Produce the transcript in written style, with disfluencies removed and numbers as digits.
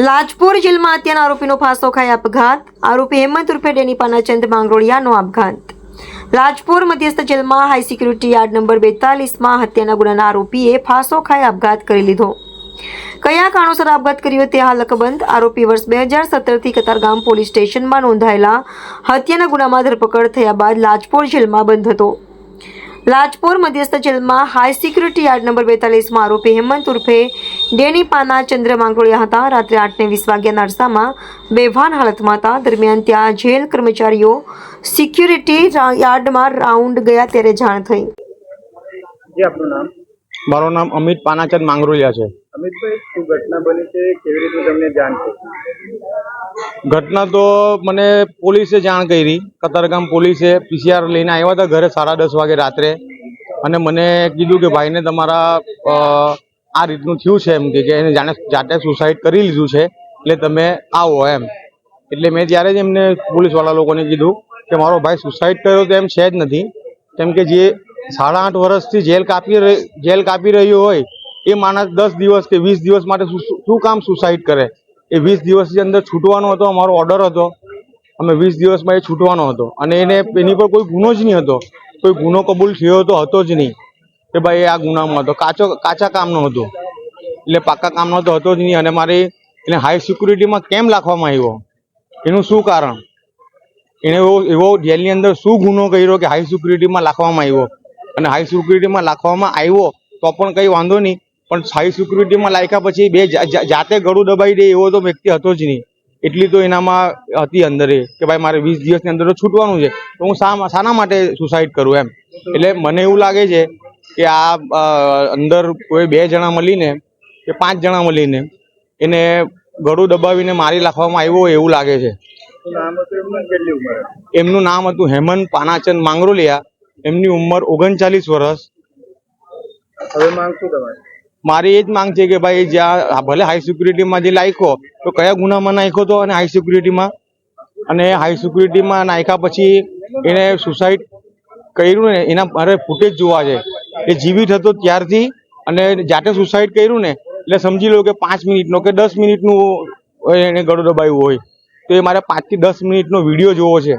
લાજપોર જેલમાં હત્યાના આરોપીનો ફાંસો ખાઈ આપઘાત. આરોપી હેમંત ઉર્ફે ડેની પાનાચંદ માંગરોળિયાનો આપઘાત. લાજપોર મધ્યસ્થ જેલમાં હાઈ સિક્યુરિટી યાર્ડ નંબર 42માં હત્યાના ગુનાના આરોપીએ ફાંસો ખાઈ આપઘાત કરી લીધો. કયા કારણોસર આપઘાત કર્યો તે હાલ અકબંધ. આરોપી વર્ષ 2017થી કતારગામ પોલીસ સ્ટેશનમાં નોંધાયેલા હત્યાના ગુનામાં ધરપકડ થયા બાદ લાજપોર જેલમાં બંધ હતો. લાજપોર મધ્યસ્થ જેલમાં હાઈ સિક્યુરિટી યાર્ડ નંબર 42માં આરોપી હેમંત ઉર્ફે ડેની પાના ચંદ્ર માંગરોળિયા હતા. રાત્રે 8:20 વાગ્યાના અરસામાં બેભાન હાલતમાં હતા. દરમિયાન ત્યાં જેલ કર્મચારીઓ સિક્યુરિટી યાર્ડમાં રાઉન્ડ ગયા ત્યારે જાણ થઈ. મારું નામ અમિત પાનાચંદ માંગરોળિયા છે. અમિતભાઈ, શું ઘટના બની છે? કેવી રીતે તમને જાણ થઈ? ઘટના તો મને પોલીસે જાણ કરી. કતારગામ પોલીસે PCR લઈને આવ્યા હતા ઘરે 10:30 વાગે રાત્રે, અને મને કીધું કે ભાઈને તમારા આ રીતનું થયું છે, એમ કે એને જાતે સુસાઇડ કરી લીધું છે, એટલે તમે આવો એમ. એટલે મેં ત્યારે જ એમને પોલીસવાળા લોકોને કીધું કે મારો ભાઈ સુસાઇડ કર્યો તો એમ છે જ નથી, કેમ કે જે 8.5 વર્ષથી જેલ કાપી રહ્યો હોય એ માણસ 10 દિવસ કે 20 દિવસ માટે શું કામ સુસાઇડ કરે? એ 20 દિવસની અંદર છૂટવાનો હતો, અમારો ઓર્ડર હતો, અમે 20 દિવસમાં એ છૂટવાનો હતો, અને એની પર કોઈ ગુનો જ નહીં હતો. કોઈ ગુનો કબૂલ થયો તો હતો જ નહીં કે ભાઈ આ ગુનામાં હતો. કાચા કામનો હતો, એટલે પાકા કામનો તો હતો જ નહીં. અને મારે એને હાઈ સિક્યુરિટીમાં કેમ રાખવામાં આવ્યો, એનું શું કારણ? એને એવો જેલની અંદર શું ગુનો કર્યો કે હાઈ સિક્યુરિટીમાં રાખવામાં આવ્યો? અને હાઈ સિક્યુરિટીમાં રાખવામાં આવ્યો તો પણ કંઈ વાંધો નહીં, પણ હાઈ સિક્યુરિટીમાં લાગ્યા પછી બે જાતે ગળું દબાઈ દે એવો તો વ્યક્તિ હતો જ નહીં. એટલી તો એનામાં હતી અંદર કે ભાઈ મારે 20 દિવસની અંદર તો છૂટવાનું છે, તો હું શાના માટે સુસાઇડ કરું એમ. એટલે મને એવું લાગે છે કે આ અંદર કોઈ 2 જણા મળીને કે 5 જણા મળીને એને ગળું દબાવીને મારી નાખવામાં આવ્યો હોય એવું લાગે છે. એમનું નામ હતું હેમંત પાનાચંદ માંગરોળિયા. એમની ઉંમર 39 વર્ષ. હવે માંગ શું તમારી? મારી એ જ માંગ છે કે ભાઈ જ્યાં ભલે હાઈ સિક્યુરિટીમાં જે નાખ્યો તો કયા ગુનામાં નાખ્યો હતો, અને હાઈ સિક્યુરિટીમાં નાખ્યા પછી એને સુસાઇડ કર્યું ને એના મારે ફૂટેજ જોવા છે. એ જીવિત હતો ત્યારથી, અને જાતે સુસાઇડ કર્યું ને એટલે સમજી લો કે 5 મિનિટનો કે 10 મિનિટનું એને ગળું દબાવ્યું હોય, તો એ મારે 5 થી 10 મિનિટનો વિડીયો જોવો છે.